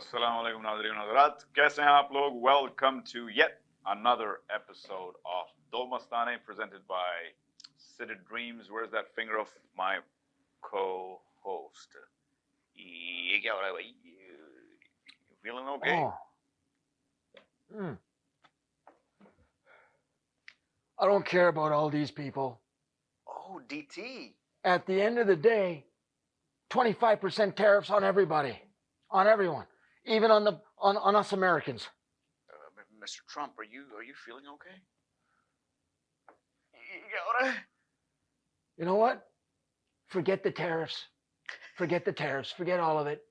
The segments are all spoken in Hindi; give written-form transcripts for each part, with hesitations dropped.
अस्सलाम वालेकुम नाज़रीन हज़रात, कैसे हैं आप लोग? Welcome to yet another episode of Do Mastane presented by City Dreams. Where's that finger of my co-host? ये क्या हो रहा है भाई? You feeling okay? Oh. I don't care about all these people. Oh, DT. At the end of the day, 25% tariffs on everybody, on everyone, even on us Americans. Mr. Trump, are you feeling okay? ये क्या हो रहा है? You know what? Forget the tariffs. Forget the tariffs. Forget all of it.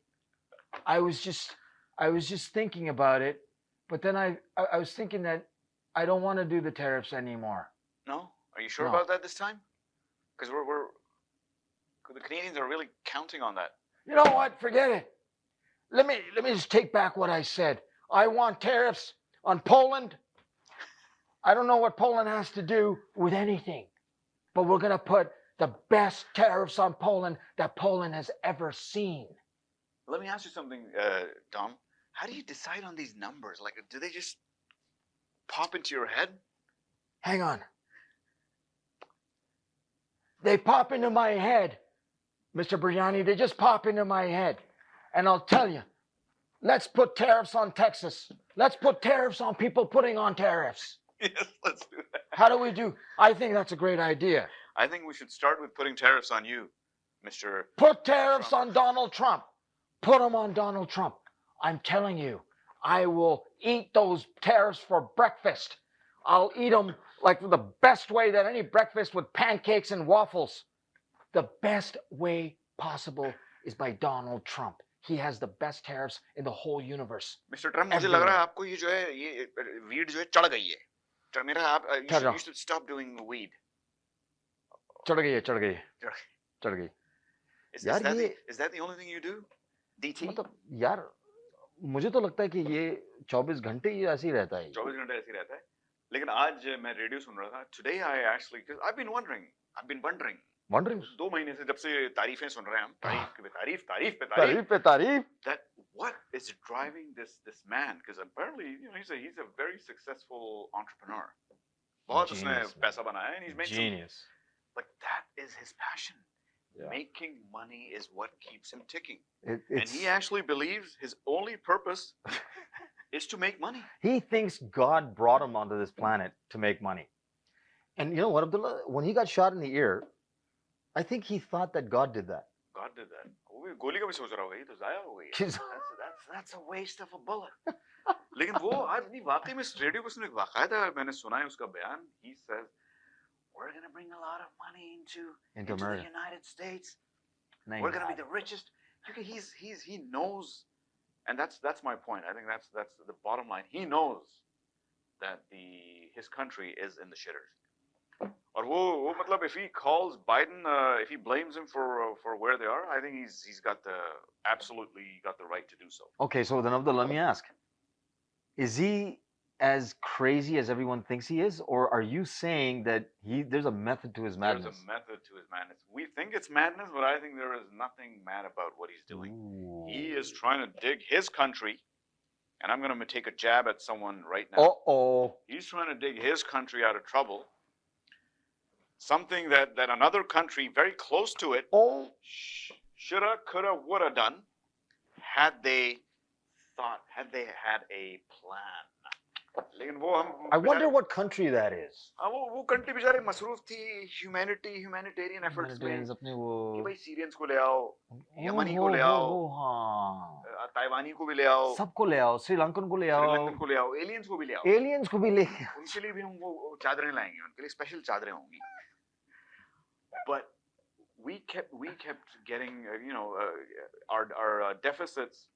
I was just thinking about it, but then I was thinking that I don't want to do the tariffs anymore. No? Are you sure No. about that this time? Because the Canadians are really counting on that. You know what? Forget it. Let me just take back what I said. I want tariffs on Poland. I don't know what Poland has to do with anything, but we're going to put the best tariffs on Poland that Poland has ever seen. Let me ask you something, Dom. How do you decide on these numbers? Like, do they just pop into your head? Hang on. They pop into my head, Mr. Briani. They just pop into my head. And I'll tell you, let's put tariffs on Texas. Let's put tariffs on people putting on tariffs. Yes, let's do that. How do we do? I think that's a great idea. I think we should start with putting tariffs on you, Mr. Put tariffs Trump. on Donald Trump. Put them on Donald Trump. I'm telling you, I will eat those tariffs for breakfast. I'll eat them like the best way that any breakfast with pancakes and waffles. The best way possible is by Donald Trump. He has the best tariffs in the whole universe. Mr. Trump, मुझे लग रहा है आपको ये जो है ये weed जो है चढ़ गई है. मेरा आप you should stop doing weed. चढ़ गई. Is यार that the only thing you do? DT? मतलब यार मुझे तो लगता है कि ये 24 घंटे ही ऐसे ही रहता है. 24 घंटे ऐसे ही रहता है. लेकिन आज मैं रेडियो सुन रहा था. Today I actually, because I've been wondering. 2 महीने से जब से तारीफें सुन रहे हैं हम, तारीफ पे तारीफ, that what is driving this man, because apparently he's a very successful entrepreneur. बहुत उसने पैसा बनाया and he's made Genius. Like that is his passion. Yeah. Making money is what keeps him ticking. And he actually believes his only purpose is to make money. He thinks God brought him onto this planet to make money. And you know what, Abdullah, when he got shot in the ear, I think he thought that God did that. God did that. वो गोली का भी सोच रहा होगा, ये तो जाया हो गई. That's a waste of a bullet. लेकिन वो आदमी वाकई में रेडियो पर सुने बाकायदा मैंने सुना है उसका बयान. He says we're going to bring a lot of money into the United States. We're going to be the richest. He knows, and that's my point. I think that's the bottom line. He knows that his country is in the shitters. और वो मतलब if he calls Biden, if he blames him for where they are, I think he's absolutely got the right to do so. Okay, so then Abdul, let me ask: is he as crazy as everyone thinks he is, or are you saying that there's a method to his madness? There's a method to his madness. We think it's madness, but I think there is nothing mad about what he's doing. Ooh. He is trying to dig his country, and I'm going to take a jab at someone right now. Uh-oh. He's trying to dig his country out of trouble. Something that another country very close to it shoulda, coulda, woulda done had they had a plan. लेकिन वो हम I wonder what country that is. हाँ वो country बेचारे मसरूफ थी humanitarian efforts में. अपने वो कि भाई Syrians को ले आओ, यमनी को ले आओ, हाँ, ताइवानी को भी ले आओ, सबको ले आओ, श्रीलंकन को ले आओ, aliens को भी ले आओ. उनके लिए भी हम वो चादरें लाएंगे, उनके लिए स्पेशल चादरें होंगी. But we kept getting our deficits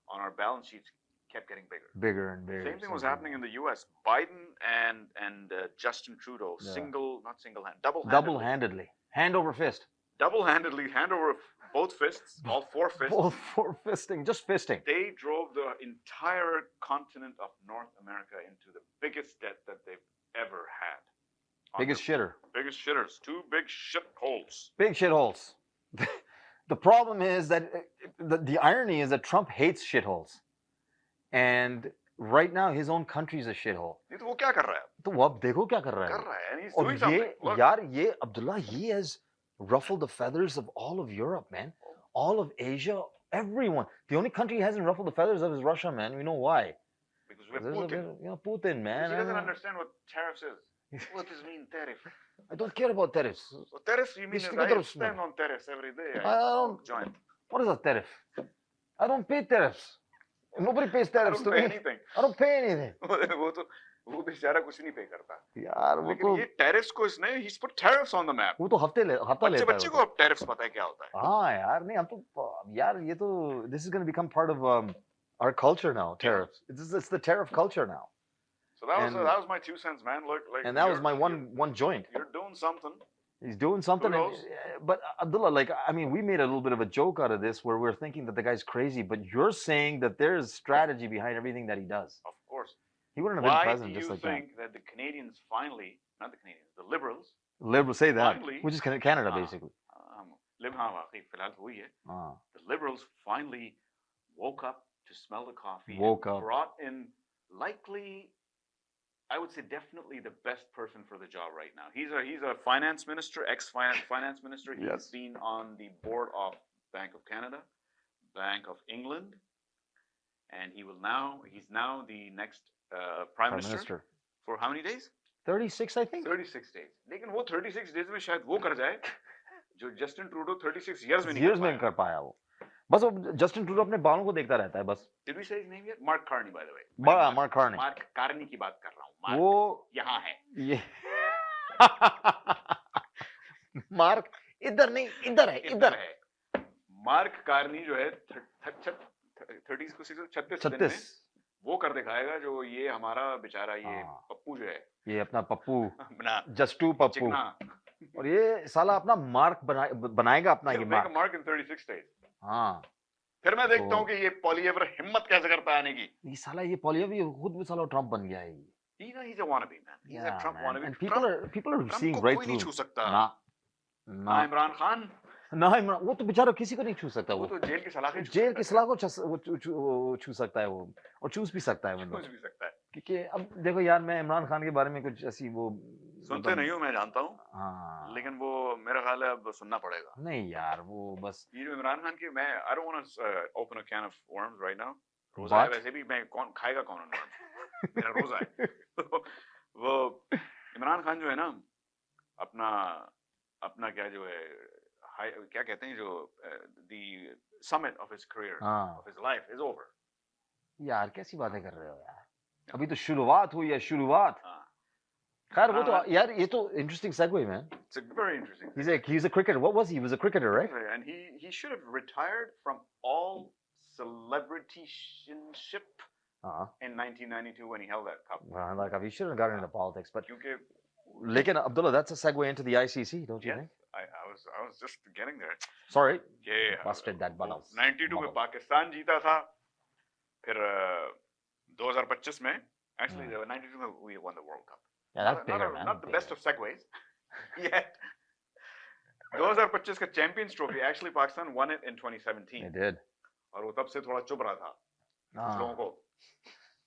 on our balance sheets kept getting bigger and bigger. Same thing was happening in the U.S. Biden and Justin Trudeau, double-handedly, hand over fist. Double-handedly, hand over both fists, all four fists. Both four fisting, just fisting. They drove the entire continent of North America into the biggest debt that they've ever had. Biggest shitters. 2 big shitholes. Big shitholes. The problem is that the irony is that Trump hates shitholes. and right now his own country is a shithole. नहीं तो वो क्या कर रहा है? तो वो अब देखो क्या कर रहा है कर वो. रहा है, and he's और doing ये something. Look. यार ये Abdullah, he has ruffled the feathers of all of Europe, man, all of Asia, everyone. The only country he hasn't ruffled the feathers of is Russia, man. You know why? Because we're There's a Putin. bit, Putin, man. Because he doesn't understand what tariffs is. What does mean tariff? I don't care about tariffs. So tariffs, you mean Kiski is ko I taraf spend smack? on tariffs every day. I don't- smoke joint. What is a tariff? I don't pay tariffs. Nobody pays I tariffs don't to pay me. anything. I don't pay anything. वो तो वो बेचारा कुछ नहीं पे करता. यार वो लेकिन तो ये tariffs को इसने he's put tariffs on the map. वो तो हफ्ता बच्चे लेता है बच्चे वो को तो. अब tariffs पता है क्या होता है. हाँ यार नहीं हम तो यार ये तो this is going to become part of our culture now, tariffs. It's the tariff culture now. So that And- was my 2 cents, man. Look, like And that was you're- my one joint. You're doing something. He's doing something. And, Kudos. but Abdullah, like, I mean, we made a little bit of a joke out of this where we're thinking that the guy's crazy, but you're saying that there's strategy behind everything that he does. Of course. He wouldn't have been Why do president you just like think that the Canadians finally, not the Canadians, the Liberals, that. Liberals say that, Finally- which is Canada, Ah. basically. हाँ वाकई फिलहाल हुई है. Ah. The Liberals finally woke up to smell the coffee. Woke and up. Brought in likely, I would say definitely the best person for the job right now. He's a finance minister, ex-finance minister. He's Yes. been on the board of Bank of Canada, Bank of England, and he's now the next Prime Minister for how many days? 36, I think. 36 days. लेकिन वो 36 days में शायद वो कर जाए जो जस्टिन ट्रूडो 36 years में नहीं Years कर में पाया. कर पाया वो. बस वो जस्टिन ट्रूडो अपने बालों को देखता रहता है बस. Did we say his name yet? Mark Carney, by the way. Mark Carney. Mark Carney की बात कर रहा हूँ. Mark वो यहाँ है. ये मार्क इधर नहीं इधर है इधर इधर है. मार्क कार्नी जो है 30 को 36 दिन में 36 वो कर दिखाएगा जो ये हमारा बेचारा ये हाँ. पप्पू जो है ये अपना पप्पू अपना जस्टू पप्पू चिकना. और ये साला अपना मार्क बनाएगा अपना ये He'll make a mark. mark in 36 days. हाँ फिर मैं देखता तो- हूँ कि ये पॉलिएवर हिम्मत कैसे करता है आने की. ये साला ये पॉलियो भी खुद भी साला ट्रम्प बन गया है ये. He's a wannabe man. He's a Yeah, Trump man. wannabe. And people are Trump seeing को right कोई नहीं through. छू सकता. ना ना ना इमरान खान. ना इमरान वो तो बेचारा किसी को नहीं छू सकता वो वो. तो जेल की सलाखें छू जेल सकता की है. सलाह को वो छू सकता है वो और चूस भी सकता है वो. छू भी सकता है. क्योंकि अब देखो यार मैं इमरान खान के बारे में कुछ ऐसी वो सुनते नहीं हूँ मैं जानता हूँ. हाँ लेकिन वो मेरा ख्याल है अब सुनना पड़ेगा. नहीं यार वो बस ये जो इमरान खान की मैं I don't want to open a can of worms right now. रोजा है But- वैसे भी मैं कौन खाएगा कौन उनको? मेरा रोजा है. तो वो इमरान खान जो है ना अपना क्या जो है क्या कहते हैं जो the summit of his career हाँ of his life is over. यार कैसी बातें कर रहे हो यार. अभी तो शुरुआत हुई है शुरुआत. हाँ. खैर वो तो हाँ. यार ये तो interesting segue man. It's a very interesting. He's a cricketer. What was he? He was a cricketer, right? And he should have retired from all celebrityship हाँ. in 1992 when he held that cup. Well, like he shouldn't have gotten into politics, but क्योंकि लेकिन Abdullah, that's a segue into the ICC, don't you yes, think? I was just getting there. Sorry, Yeah. busted that ball. 92 में पाकिस्तान जीता था. फिर 2025 में actually 92 में we won the World Cup. Yeah, that's bigger, man. Not the Bigger. best of segues yet. 2025 का Champions Trophy actually Pakistan won it in 2017 They did. और वो तब से थोड़ा चुप रहा था कुछ लोगों हाँ. को.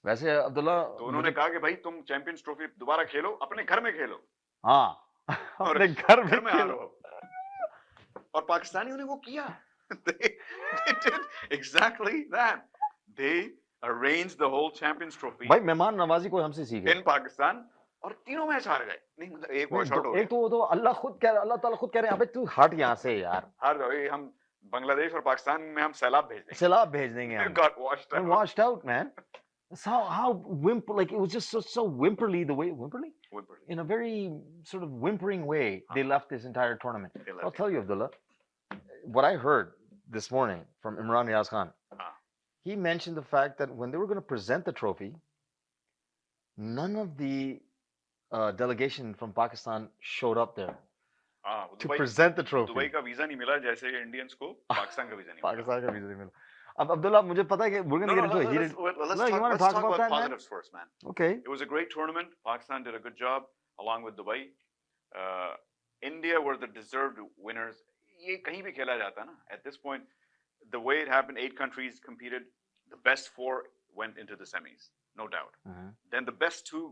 वैसे अब्दुल्ला तो उन्होंने कहा कि भाई तुम चैंपियंस ट्रॉफी दोबारा खेलो अपने घर में खेलो. हाँ अपने घर घर में में आ खेलो. लो अब. और पाकिस्तानियों ने वो किया. they did exactly that. They arranged the whole Champions Trophy भाई मेहमान नवाजी को हमसे सीखे. in Pakistan और तीनों मैच हार गए. नहीं मतलब एक वॉश आउट हो एक तो अल्लाह खुद कह रहा अल्लाह ताला खुद कह रहे हैं अबे तू हट यहाँ से यार. हार गए. हम बांग्लादेश और पाकिस्तान में हम सैलाब भेज देंगे. सैलाब भेज देंगे हम. Got washed And out. washed out, man. That's how whimper, like it was just so whimperly the way whimperly Wimberley. in a very sort of whimpering way they left this entire tournament. They left I'll it. tell you, Abdullah, what I heard this morning from Imran Riaz Khan. Ah. He mentioned the fact that when they were going to present the trophy, none of the delegation from Pakistan showed up there हाँ, वो to Dubai present the trophy. Dubai का वीजा नहीं मिला जैसे इंडियंस को पाकिस्तान का वीजा नहीं मिला. Pakistan का visa नहीं मिला. अब Abdullah, मुझे पता है कि we're going to get into a heated. let's No, you talk, wanna let's talk talk about about that, man? positives first, man. Okay. It was a great tournament. Pakistan did a good job along with Dubai. India were the deserved winners. ये कहीं भी खेला जाता है ना. At this point, the way it happened, 8 countries competed. The best 4 went into the semis, no doubt. Mhm. Then the best two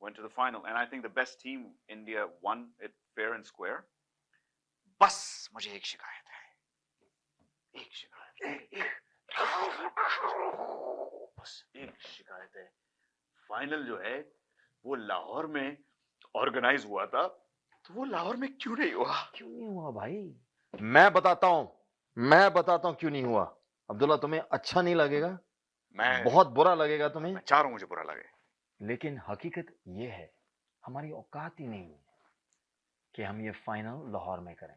went to the final, and I think the best team, India, won it fair and square. बस मुझे एक शिकायत है, एक शिकायत है, बस एक शिकायत है. फाइनल जो है वो लाहौर में ऑर्गेनाइज हुआ था, तो वो लाहौर में क्यों नहीं हुआ? क्यों नहीं हुआ भाई? मैं बताता हूँ क्यों नहीं हुआ. अब्दुल्ला, तुम्हें अच्छा नहीं लगेगा, मैं बहुत बुरा लगेगा तुम्हें, मैं चाह रहा हूं मुझे बुरा लगे. लेकिन हकीकत ये है, हमारी औकात ही नहीं है कि हम ये फाइनल लाहौर में करें.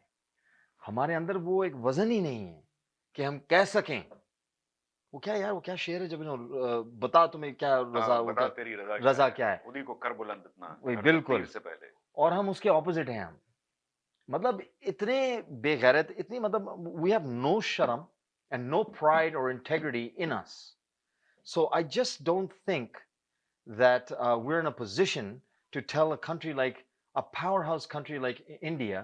हमारे अंदर वो एक वजन ही नहीं है कि हम कह सकें. वो क्या यार, वो क्या शेर है जब बता तुम्हें क्या रजा, वो बता क्या, तेरी रजा क्या है? खुदी को कर बुलंद इतना, वही, कर बिल्कुल. तकदीर से पहले. और हम उसके ऑपोजिट हैं. हम मतलब इतने बेगैरत, इतनी मतलब वी हैव नो शर्म एंड नो प्राइड और integrity in us. So I just don't think that we're in a position to tell a country like a powerhouse country like India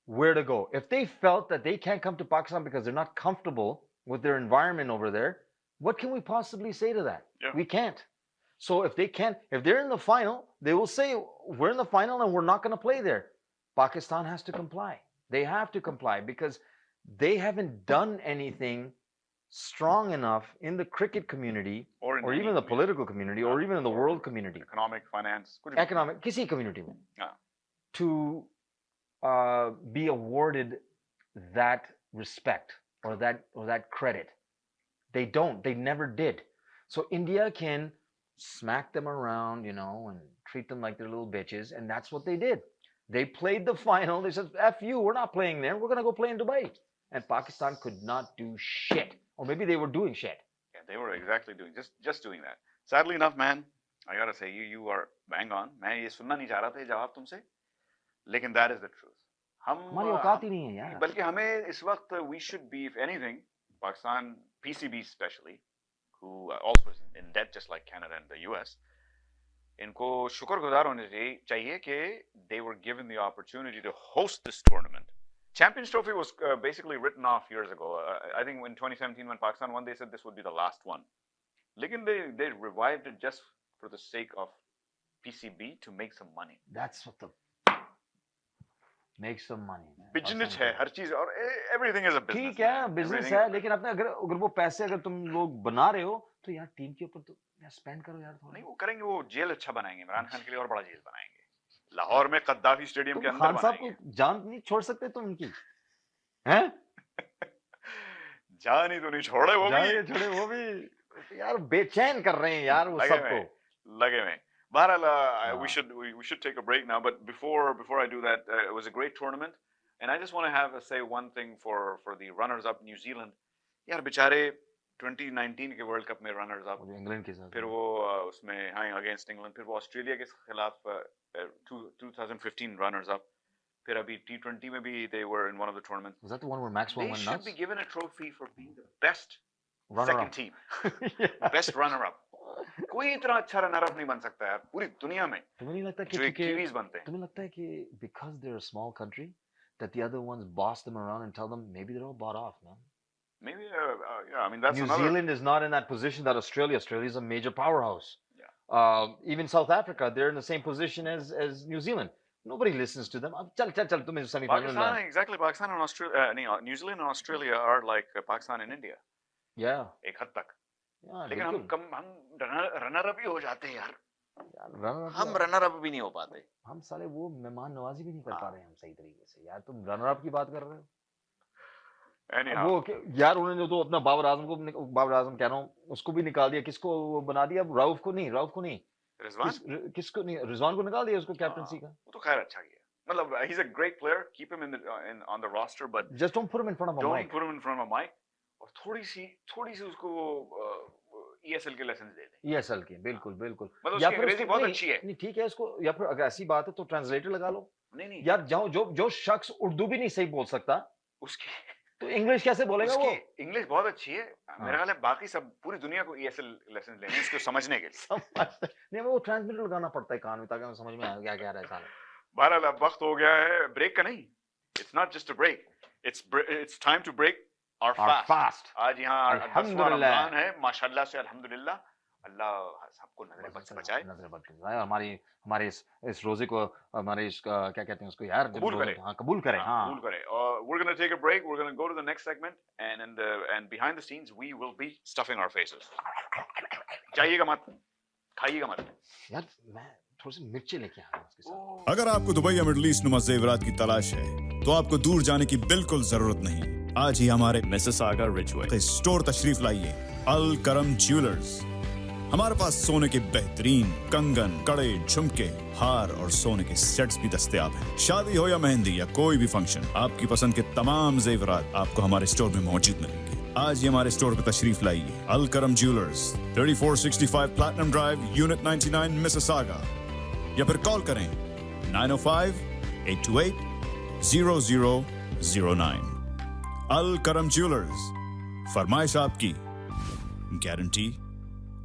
where to go. If they felt that they can't come to Pakistan because they're not comfortable with their environment over there, what can we possibly say to that? Yeah. We can't. So if they can't, if they're in the final, they will say, we're in the final and we're not going to play there. Pakistan has to comply. They have to comply because they haven't done anything strong enough in the cricket community or even the political community or even in the world community, economic, finance, कुछ भी. economic, किसी community में, हाँ. to be awarded that respect or that credit. They don't. They never did. So India can smack them around, and treat them like they're little bitches, and that's what they did. They played the final. They said, "F you, we're not playing there. We're gonna go play in Dubai." And Pakistan could not do shit. Or maybe they were doing shit. Yeah, they were exactly doing just doing that. Sadly enough, man, I gotta say you are bang on. मैं ये सुनना नहीं चाह रहा था ये जवाब तुमसे, लेकिन that is the truth. हमारी औकात ही नहीं है यार. बल्कि हमें इस वक्त we should be, if anything, Pakistan, PCB especially, who also is in debt just like Canada and the US, इनको शुक्रगुजार होने चाहिए कि they were given the opportunity to host this tournament. Champions Trophy was basically written off years ago. I think in 2017 when Pakistan won, they said this would be the last one. Lekin they revived it just for the sake of PCB to make some money. That's what the make some money. Business है हर चीज और everything is a business. ठीक है, business है, लेकिन अपने अगर वो पैसे अगर तुम लोग बना रहे हो तो यार टीम के ऊपर तो यार स्पेंड करो यार थोड़ा. नहीं वो करेंगे, वो जेल अच्छा बनाएंगे, इमरान खान के लिए और बड़ा जेल बनाएंगे. लाहौर में कद्दाफी स्टेडियम के अंदर खान साहब को जान नहीं छोड़ सकते तुम उनकी, हैं? जान ही तो नहीं छोड़े वो भी यार बेचैन कर रहे हैं यार वो सबको. लगे में. Bharal, we should take a break now, but before I do that, it was a great tournament, and I just want to say one thing for the runners up, New Zealand. यार बेचारे 2019 के वर्ल्ड कप में रनर्स अप, इंग्लैंड के साथ, फिर वो उसमें हाँ अगेंस्ट इंग्लैंड, फिर वो ऑस्ट्रेलिया के खिलाफ 2015 रनर्स अप, फिर अभी T20 में भी they were in one of the tournaments. Was that the one where Maxwell went nuts? They should be given a trophy for being the best runner-up. second team. Best runner up. कोई इतना अच्छा रनर अप नहीं बन सकता यार पूरी दुनिया में. तुम्हें नहीं लगता कि कीवीज बनते हैं? तुम्हें लगता है कि because they're a small country that the other ones boss them around and tell them maybe they're all bought off, man? Maybe yeah, I mean that's New another... Zealand is not in that position that Australia is a major powerhouse. Yeah. Even South Africa, they're in the same position as New Zealand. Nobody listens to them. चल तुम्हें semi-final Pakistan, exactly. Pakistan and Australia, New Zealand and Australia are like Pakistan and India. Yeah. एक हद तक. Yeah, लेकिन हम रनर अप ही हो जाते हैं यार. हम runner रनर अप भी नहीं हो पाते. हम साले वो मेहमान नवाजी भी नहीं कर पा रहे हैं हम सही तरीके से यार. तुम रनर अप की बात कर रहे हो. Anyhow. वो यार उन्होंने तो अपना बाबर आजम कह रहा हूँ उसको भी निकाल दिया. किसको बना दिया? राउफ को नहीं किसको नहीं, रिजवान को निकाल दिया उसको कैप्टनसी का. वो तो खैर अच्छा किया. मतलब he's a great player, keep him on the roster, but just don't put him in front of a mic. Don't put him in front of a mic. और थोड़ी सी उसको ESL के लेसन्स दे दे. ESL के बिल्कुल. मतलब या फिर अंग्रेजी बहुत अच्छी है. नहीं ठीक है इसको, या फिर अगर ऐसी बात है तो ट्रांसलेटर लगा लो. नहीं यार जो शख्स उर्दू भी नहीं सही बोल सकता उसकी तो इंग्लिश कैसे बोलेगा? वो इंग्लिश बहुत अच्छी है. मेरा ख्याल है बाकी सब पूरी दुनिया को ESL लेसन लेने उसको समझने के लिए. नहीं वो ट्रांसलेटर लगाना पड़ता है कान में ताकि हमें समझ में आए क्या कह रहा है साला. बहरहाल अब वक्त हो गया है ब्रेक का. नहीं, it's not just a break, it's time to break our fast. आज यहाँ 10वां रमजान है माशाल्लाह से, अल्हम्दुलिल्लाह. अल्लाह सबको नजर बद से बचाए, नजर बद से बचाए, हमारे इस रोजे को, हमारे इस क्या कहते हैं उसको यार, कबूल करे, हाँ कबूल करे, हाँ कबूल करे. We're gonna take a break. We're gonna go to the next segment, and behind the scenes we will be stuffing our faces. जाइएगा मत, खाइएगा मत. यार मैं थोड़ी सी मिर्ची लेके आ रहा हूँ उसके साथ. अगर आपको दुबई या मिडिल ईस्ट नुमा ज़ेवरात की तलाश है तो आपको दूर जाने की बिल्कुल जरूरत नहीं. आज ही हमारे मिसिसागा रिजवे स्टोर तशरीफ लाइए. अल करम ज्वेलर्स. हमारे पास सोने के बेहतरीन कंगन, कड़े, झुमके, हार और सोने के सेट्स भी दस्तयाब हैं. शादी हो या मेहंदी या कोई भी फंक्शन, आपकी पसंद के तमाम जेवरात आपको हमारे स्टोर में मौजूद मिलेंगे. आज ही हमारे स्टोर पर तशरीफ लाइए. अल करम jewellers, 3465 platinum drive, unit 99, Mississauga. या फिर कॉल करें 905-828-0009. अल करम ज्वेलर्स. फरमाइश आपकी, गारंटी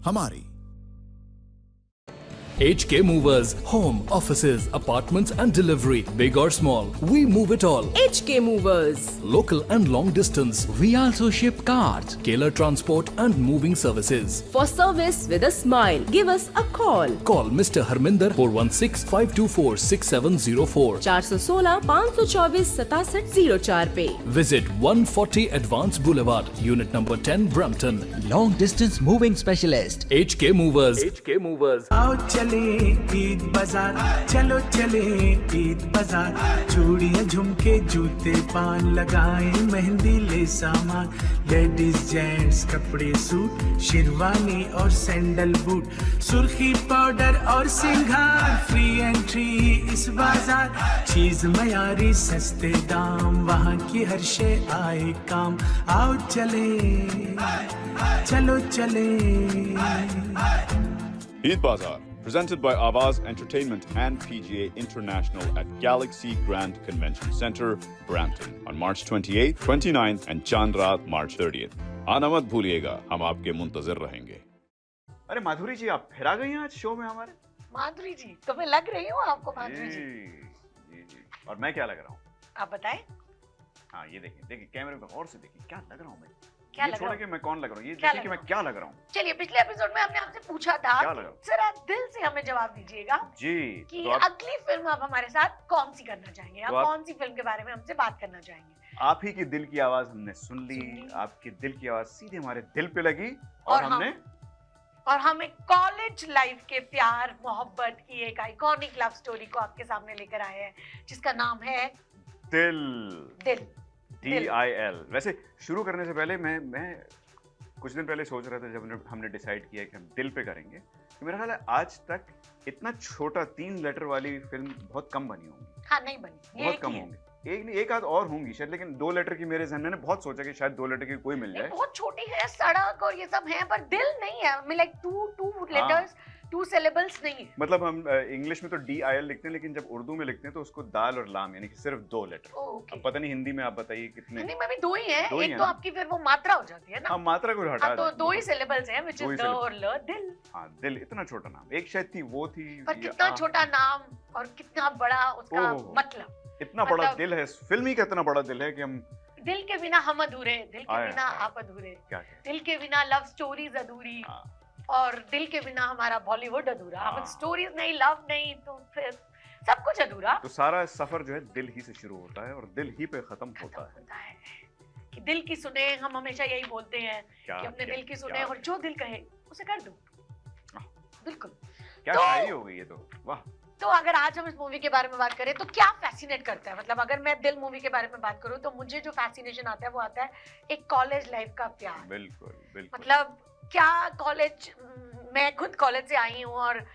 हमारी. HK Movers, home, offices, apartments and delivery, big or small, we move it all. HK Movers. Local and long distance, we also ship cars, Keller Transport and moving services. For service with a smile, give us a call. Call Mr. Harminder 416-524-6704. 416-524-6704 पे. Visit 140 Advance Boulevard, Unit number 10, Brampton. Long distance moving specialist. HK Movers. HK Movers. आओ चले ईद बाजार, चलो चले ईद बाजार. चूड़ियां, झुमके, जूते, पान लगाएं, मेहंदी ले सामान. लेडीज जेंट्स कपड़े, सूट, शेरवानी और सैंडल बूट. सुर्खी पाउडर और सिंगार, फ्री एंट्री इस बाजार. चीज मयारी, सस्ते दाम, वहाँ की हर शे आए काम. आओ चले, चलो चले. Eid Bazaar, presented by Avaz Entertainment and PGA International at Galaxy Grand Convention Center, Brampton, on March 28th, 29th and Chand Raat, March 30th. आना मत भूलिएगा, हम आपके मुंतजर रहेंगे. अरे माधुरी जी, आप फिर आ गई हैं आज शो में हमारे. माधुरी जी, तो मैं लग रही हूँ आपको माधुरी जी? जी. और मैं क्या लग रहा हूँ? आप बताएं. हाँ, ये देखिए कैमरे में गौर से देखिए, क्या लग रहा हूँ मैं. क्या ये लग छोड़ रहा के मैं कौन लग रहा हूँ, ये क्या देखिए कि मैं क्या लग रहा हूँ. चलिए, पिछले एपिसोड में हमने आपसे पूछा था क्या लगा? कि जरा दिल से हमें जवाब दीजिएगा जी. कि तो आप, अगली फिल्म आप हमारे साथ कौन सी करना चाहेंगे, आप तो आप- कौन सी फिल्म के बारे में हमसे बात करना चाहेंगे. आप ही की दिल की आवाज हमने सुन ली. आपके दिल की आवाज सीधे हमारे दिल पे लगी और और हमने और हम एक कॉलेज लाइफ के प्यार मोहब्बत की एक आइकॉनिक लव स्टोरी को आपके सामने लेकर आए हैं, जिसका नाम है दिल. दिल. DIL. वैसे शुरू करने से पहले मैं कुछ दिन पहले सोच रहा था, जब हमने डिसाइड किया कि हम दिल पे करेंगे, तो मेरा ख्याल है आज तक इतना छोटा 3 लेटर वाली फिल्म बहुत कम बनी होंगी. हाँ, नहीं बनी, ये बहुत एक कम ही है. होंगी. एक नहीं, एक आध और होंगी शायद, लेकिन 2 लेटर की मेरे जहन में बहुत सोचा कि शायद 2 लेटर की कोई मिल नहीं, जाए. बहुत छोटी है, सड़क और ये सब है, पर दिल नहीं है. लाइक टू लेटर्स, 2 syllables नहीं है. मतलब हम इंग्लिश में तो DIL लिखते हैं, लेकिन जब उर्दू में लिखते हैं तो उसको दाल और लाम, यानी कि सिर्फ 2 लेटर. ओके. अब पता नहीं हिंदी में आप बताइए कितने. हिंदी में भी 2 ही है. दो ही एक हैं तो ना? आपकी फिर वो मात्रा हो जाती है ना. हाँ, मात्रा को हटा हाँ, तो दें. 2 ही syllables हैं, which दो ही is द syllables. और ल. दिल. हाँ, दिल. इतना छोटा नाम. एक शायद थी, वो थी. पर कितना छोटा नाम और कितना बड़ा उसका ओह। मतलब. इतना बड़ा मतलब- दिल है फिल्म ही का, इतना बड़ा दिल है कि हम दिल के बिना हम अधूरे, दिल के आए, बिना आए। आप अधूरे, क्या दिल के बिना लव स्टोरीज अधूरी, हाँ. और दिल के बिना हमारा बॉलीवुड अधूरा. हाँ। हम स्टोरीज नहीं, लव नहीं, तो फिर सब कुछ अधूरा. तो सारा सफर जो है दिल ही से शुरू होता है और दिल ही पे खत्म होता है. होता है कि दिल की सुने. हम हमेशा यही बोलते हैं क्या कि अपने क्या- दिल की सुने क्या- और जो दिल कहे उसे कर दो. बिल्कुल. क्या तो- शायरी हो गई ये तो. वाह. तो अगर आज हम इस मूवी के बारे में बात करें तो क्या फैसिनेट करता है, मतलब अगर मैं दिल मूवी के बारे में बात करूं तो मुझे जो फैसिनेशन आता है वो आता है एक कॉलेज लाइफ का प्यार. बिल्कुल बिल्कुल. मतलब क्या कॉलेज, मैं खुद कॉलेज से आई हूँ और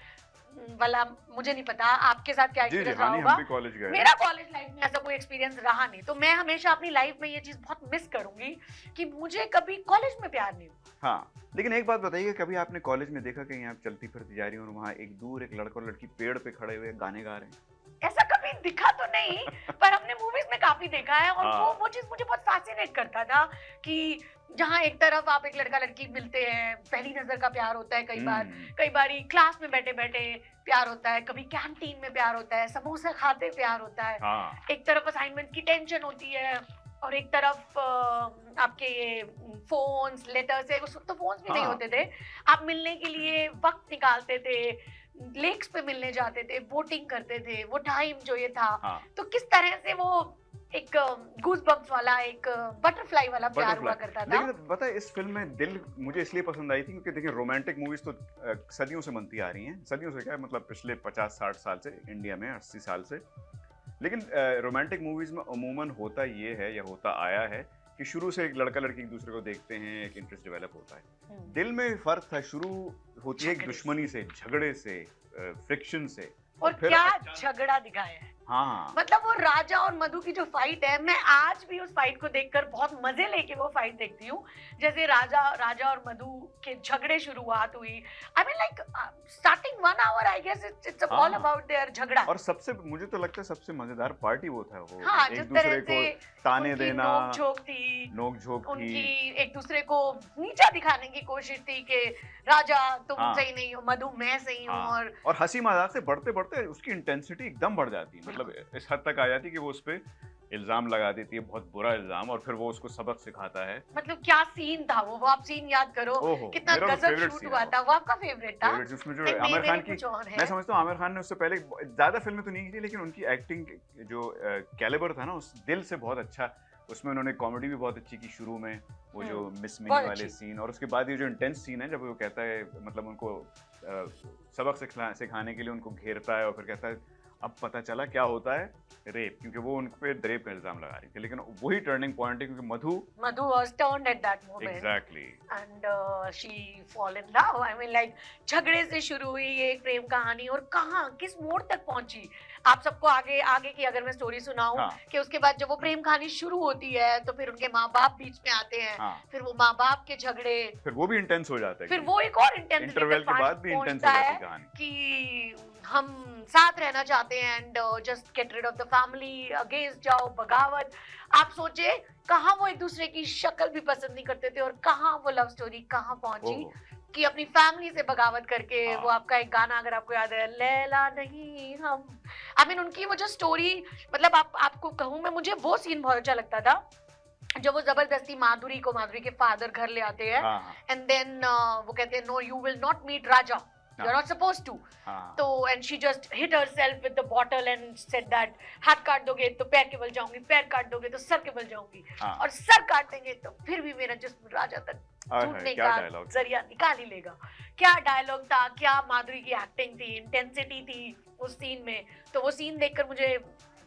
वाला मुझे नहीं पता आपके साथ क्या जी जी. एक्सपीरियंस हाँ, रहा नहीं, होगा. हम भी कॉलेज गए. मेरा कॉलेज लाइफ में ऐसा कोई एक्सपीरियंस रहा नहीं, तो मैं हमेशा अपनी लाइफ में ये चीज बहुत मिस करूंगी कि मुझे कभी कॉलेज में प्यार नहीं हुआ. हाँ, लेकिन एक बात बताइए, कभी आपने कॉलेज में देखा कहीं आप चलती फिरती जा रही हो और वहाँ एक दूर एक लड़का और लड़की पेड़ पे खड़े हुए गाने गा रहे हैं? ऐसा कभी दिखा तो नहीं, पर हमने मूवीज में काफी देखा है. और हाँ. वो चीज मुझे बहुत फैसिनेट करता था कि जहाँ एक तरफ आप एक लड़का लड़की मिलते हैं, पहली नजर का प्यार होता है कई बार, कई बारी क्लास में बैठे बैठे प्यार होता है, कभी कैंटीन में प्यार होता है, समोसा खाते प्यार होता है, हाँ. एक तरफ असाइनमेंट की टेंशन होती है, और एक तरफ आपके ये फोन्स लेटर्स है, उस वक्त तो फोन्स भी नहीं हाँ। होते थे, आप मिलने के लिए वक्त निकालते थे, लेक्स पे मिलने जाते थे, बोटिंग करते थे, वो टाइम जो ये था, हाँ। तो किस तरह से वो एक गूज बम्प्स वाला, एक बटरफ्लाई वाला प्यार हुआ करता था। लेकिन पता है इस फिल्म में दिल मुझे इसलिए पसंद आई थी क्योंकि देखिए रोमांटिक मूवीज तो सदियों से बनती आ रही हैं, सदियों से क्या है, मतलब पिछले 50-60 साल से इंडिया में, 80 साल से। लेकिन रोमांटिक मूवीज में अमूमन होता ये है या होता आया है कि शुरू से एक लड़का लड़की एक दूसरे को देखते हैं, एक इंटरेस्ट डेवलप होता है। दिल में फर्क था, शुरू होती है एक दुश्मनी से, झगड़े से, फ्रिक्शन से, और फिर क्या अच्छा- झगड़ा दिखाया है। हाँ मतलब वो राजा और मधु की जो फाइट है, मैं आज भी उस फाइट को देखकर बहुत मजे लेके वो फाइट देखती हूँ। जैसे राजा और मधु के झगड़े शुरुआत हुई, I mean like starting 1 hour I guess it's all हाँ। अबाउट देयर झगड़ा। और सबसे मुझे तो लगता है सबसे मजेदार पार्टी वो था, वो हाँ, एक जिस दूसरे तरह को से ताने उनकी देना, नोक-झोंक थी, नोक-झोंक उनकी थी। एक दूसरे को नीचा दिखाने की कोशिश थी कि राजा तुम हाँ। सही नहीं हो, मधु मैं सही हूँ। हाँ। और हंसी मजाक से बढ़ते बढ़ते उसकी इंटेंसिटी एकदम बढ़ जाती है, मतलब इस हद तक आ जाती है कि वो उस पे इल्जाम लगा देती है, बहुत बुरा इल्जाम, और फिर वो उसको सबक सिखाता है। मतलब क्या सीन था वो आप सीन याद करो, ओहो, कितना मेरा तो गजब favorite शूट scene हुआ है था। वो आपका फेवरेट था? फेवरेट उसमें जो नहीं, आमिर मेरे खान भी की, कुछ और है। मैं समझता हूँ आमिर खान ने उससे पहले ज्यादा फिल्में तो नहीं की थी, लेकिन उनकी एक्टिंग जो कैलिबर था ना उस दिल से बहुत अच्छा, उसमें उन्होंने कॉमेडी भी बहुत अच्छी की शुरू में, वो जो मिस मिनी बहुत वाले अच्छी। सीन, और उसके बाद ये जो इंटेंस सीन है जब वो कहता है, मतलब उनको सबक सिखाने के लिए उनको घेरता है और फिर कहता है अब पता चला क्या होता है रेप, क्योंकि वो उन पे रेप का इल्जाम लगा रही थी, लेकिन वही टर्निंग पॉइंट है क्योंकि मधु was turned at that moment. Exactly And she fall in love. I mean like झगड़े से शुरू हुई ये एक प्रेम कहानी और कहाँ किस मोड़ तक पहुंची। आप सबको आगे की अगर मैं स्टोरी सुनाऊं, हाँ। कि उसके बाद जब वो प्रेम कहानी शुरू होती है तो फिर उनके माँ बाप बीच में आते हैं, हाँ, फिर वो माँ बाप के झगड़े, फिर वो भी इंटेंस हो जाता है, फिर वो एक और इंटेंस इंटरवल के बाद भी इंटेंस हो जाती है कहानी। कि हम साथ रहना चाहते हैं and just get rid of the family, against जाओ, बगावत। आप सोचे कहाँ वो एक दूसरे की शक्ल भी पसंद नहीं करते थे और कहाँ वो लव स्टोरी कहाँ पहुंची ओहो। कि अपनी फैमिली से बगावत करके हाँ। वो आपका एक गाना अगर आपको याद है, लैला नहीं हम, आई मीन उनकी वो जो स्टोरी, मतलब आपको कहूँ मैं, मुझे वो सीन बहुत अच्छा लगता था जब वो जबरदस्ती माधुरी के फादर घर ले आते हैं हाँ, एंड देन वो कहते हैं no you will not meet Raja, you are not supposed to. हाँ, तो and she just hit herself with the bottle and said that हाथ काट दोगे तो पैर के बल जाऊंगी, पैर काट दोगे तो सर के बल जाऊंगी, हाँ। और सर काट देंगे तो फिर भी मेरा जिस्म राजा तक आय हाय, छूटने क्या का dialogue। जरिया निकाल ही लेगा। क्या डायलॉग था, क्या माधुरी की एक्टिंग थी, इंटेंसिटी थी उस सीन में। तो वो सीन देखकर मुझे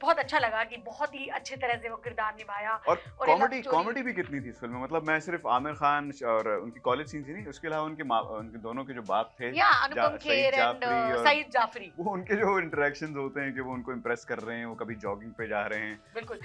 बहुत अच्छा लगा कि बहुत ही अच्छे तरह से वो किरदार निभाया। और और ये love कॉमेडी story- कॉमेडी भी कितनी थी इस फिल्म में, मतलब मैं सिर्फ आमिर खान और उनकी कॉलेज सीन थी नहीं, उसके अलावा उनके दोनों के जो बाप थे, या अनुपम सईद खेर एंड जाफरी और- सईद जाफरी, वो उनके जो इंटरेक्शंस होते हैं कि वो उनको इम्प्रेस कर रहे हैं, वो कभी जॉगिंग पे जा रहे हैं। बिल्कुल।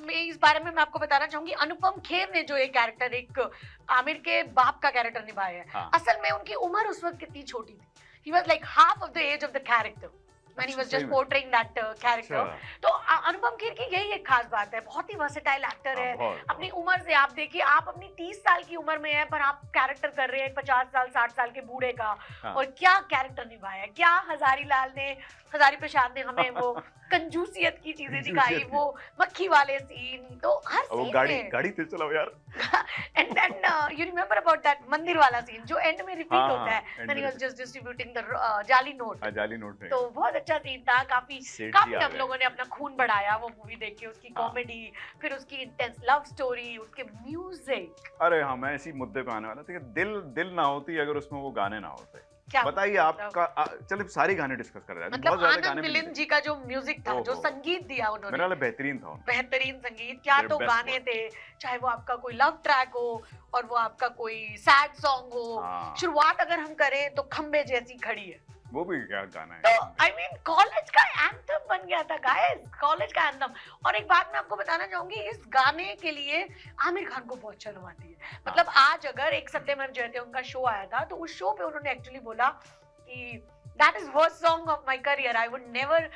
मैं इस बारे में मैं आपको बताना चाहूंगी, अनुपम खेर ने जो ये कैरेक्टर, एक आमिर के बाप का कैरेक्टर निभाया है, हाँ। असल में उनकी उम्र उस वक्त कितनी छोटी थी। He was like half of the age of the character when he was सही जस्ट में? Portraying that character. अच्छा, तो अनुपम खेर की यही एक खास बात है, बहुत ही वर्सेटाइल एक्टर है। बहुत, अपनी उम्र से आप देखिए, आप अपनी 30 साल की उम्र में है पर आप कैरेक्टर कर रहे हैं 50 साल 60 साल के बूढ़े का, हाँ। और क्या कैरेक्टर निभाया है। क्या हजारी प्रसाद ने हमें वो कंजूसियत की चीजें दिखाई, कंजूसियत की। वो मक्खी वाले सीन, तो हर और वो सीन गाड़ी में। गाड़ी तेज चलाओ यार। And then you remember about that मंदिर वाला सीन जो एंड में रिपीट हाँ, होता है, end व्हेन ही में वाज जस्ट डिस्ट्रीब्यूटिंग द जाली नोट। जाली नोट में तो बहुत अच्छा सीन था। काफी सेठ काफी जी आ हम गए। लोगों ने अपना खून बढ़ाया वो मूवी देख के, उसकी हाँ। कॉमेडी, फिर उसकी इंटेंस लव स्टोरी, उसके म्यूजिक। अरे हाँ, मैं इसी मुद्दे पे आने वाला था कि दिल ना होती अगर उसमें वो गाने ना होते। क्या बताइए मतलब? आपका, चलिए सारे गाने डिस्कस कर रहे हैं, बहुत मतलब ज्यादा आनंद गाने भी मिलिंद नहीं जी का जो म्यूजिक था, जो ओहो। संगीत दिया थे। उन्होंने, मेरा वाला बेहतरीन था उनका। बेहतरीन संगीत, क्या Their तो best गाने work। थे, चाहे वो आपका कोई लव ट्रैक हो और वो आपका कोई सैड सॉन्ग हो। हाँ। शुरुआत अगर हम करें तो खंबे जैसी खड़ी है, वो भी क्या गाना है। तो आई मीन कॉलेज का एंथम बन गया था गाइस, कॉलेज का एंथम। और एक बात मैं आपको बताना चाहूंगी, इस गाने के लिए आमिर खान को बहुत शर्म आती है। मतलब आज अगर एक सत्यमेव जयते उनका शो आया था, तो उस शो पे उन्होंने एक्चुअली बोला कि that is worst song of my career, I would never,